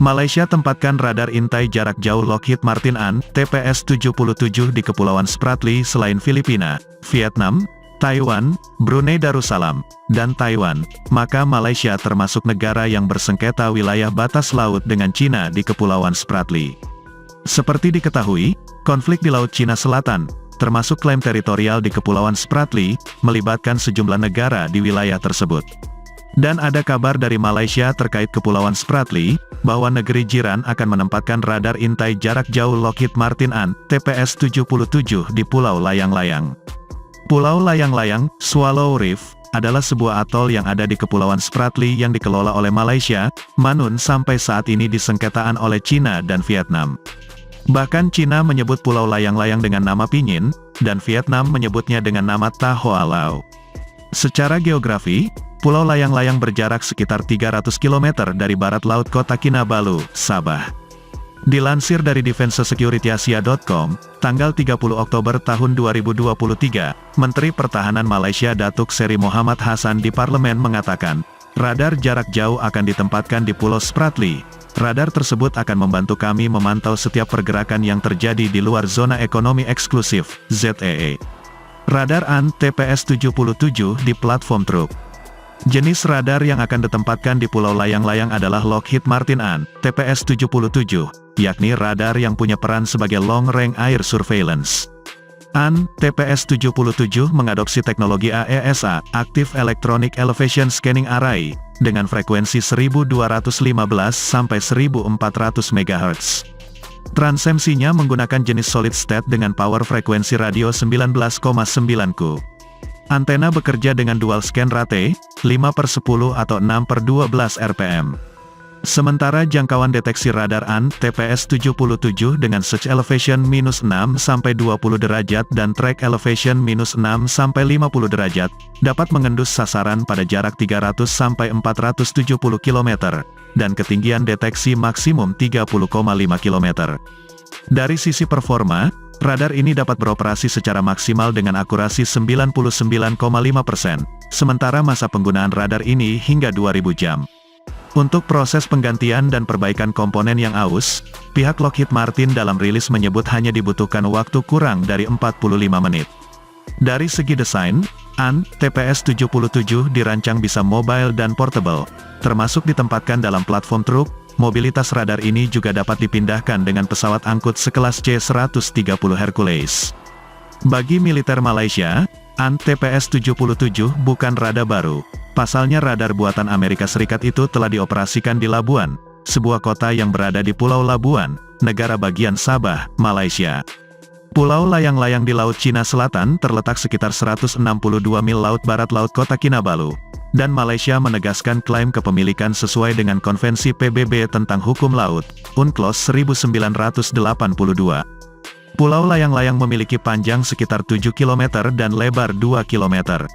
Malaysia tempatkan radar intai jarak jauh Lockheed Martin AN, TPS-77 di Kepulauan Spratly selain Filipina, Vietnam, Taiwan, Brunei Darussalam, dan Taiwan, maka Malaysia termasuk negara yang bersengketa wilayah batas laut dengan Cina di Kepulauan Spratly. Seperti diketahui, konflik di Laut Cina Selatan, termasuk klaim teritorial di Kepulauan Spratly, melibatkan sejumlah negara di wilayah tersebut. Dan ada kabar dari Malaysia terkait Kepulauan Spratly, bahwa negeri jiran akan menempatkan radar intai jarak jauh Lockheed Martin AN, TPS-77 di Pulau Layang-Layang. Pulau Layang-Layang, Swallow Reef, adalah sebuah atol yang ada di Kepulauan Spratly yang dikelola oleh Malaysia, namun sampai saat ini disengketaan oleh Cina dan Vietnam. Bahkan Cina menyebut Pulau Layang-Layang dengan nama Pinyin, dan Vietnam menyebutnya dengan nama Ta Hoa Lao. Secara geografi, Pulau Layang-Layang berjarak sekitar 300 km dari barat laut kota Kinabalu, Sabah. Dilansir dari DefenseSecurityAsia.com, tanggal 30 Oktober tahun 2023, Menteri Pertahanan Malaysia Datuk Seri Mohamad Hassan di Parlemen mengatakan, radar jarak jauh akan ditempatkan di Pulau Spratly. Radar tersebut akan membantu kami memantau setiap pergerakan yang terjadi di luar zona ekonomi eksklusif, ZEE. Radar AN, TPS-77 di platform truk. Jenis radar yang akan ditempatkan di Pulau Layang-Layang adalah Lockheed Martin AN, TPS-77, yakni radar yang punya peran sebagai Long Range Air Surveillance. AN, TPS-77 mengadopsi teknologi AESA, Active Electronic Elevation Scanning Array, dengan frekuensi 1215 sampai 1400 MHz. Transemsinya menggunakan jenis solid state dengan power frekuensi radio 19,9 Ku. Antena bekerja dengan dual scan rate, 5/10 atau 6/12 rpm. Sementara jangkauan deteksi radar AN, TPS-77 dengan search elevation -6 sampai 20 derajat dan track elevation -6 sampai 50 derajat, dapat mengendus sasaran pada jarak 300 sampai 470 km, dan ketinggian deteksi maksimum 30,5 km. Dari sisi performa, radar ini dapat beroperasi secara maksimal dengan akurasi 99,5%, sementara masa penggunaan radar ini hingga 2000 jam. Untuk proses penggantian dan perbaikan komponen yang aus, pihak Lockheed Martin dalam rilis menyebut hanya dibutuhkan waktu kurang dari 45 menit. Dari segi desain, AN, TPS-77 dirancang bisa mobile dan portable, termasuk ditempatkan dalam platform truk. Mobilitas radar ini juga dapat dipindahkan dengan pesawat angkut sekelas C-130 Hercules. Bagi militer Malaysia, AN, TPS-77 bukan radar baru. Pasalnya radar buatan Amerika Serikat itu telah dioperasikan di Labuan, sebuah kota yang berada di Pulau Labuan, negara bagian Sabah, Malaysia. Pulau Layang-Layang di Laut Cina Selatan terletak sekitar 162 mil laut barat laut kota Kinabalu, dan Malaysia menegaskan klaim kepemilikan sesuai dengan Konvensi PBB tentang Hukum Laut, UNCLOS 1982. Pulau Layang-Layang memiliki panjang sekitar 7 km dan lebar 2 km.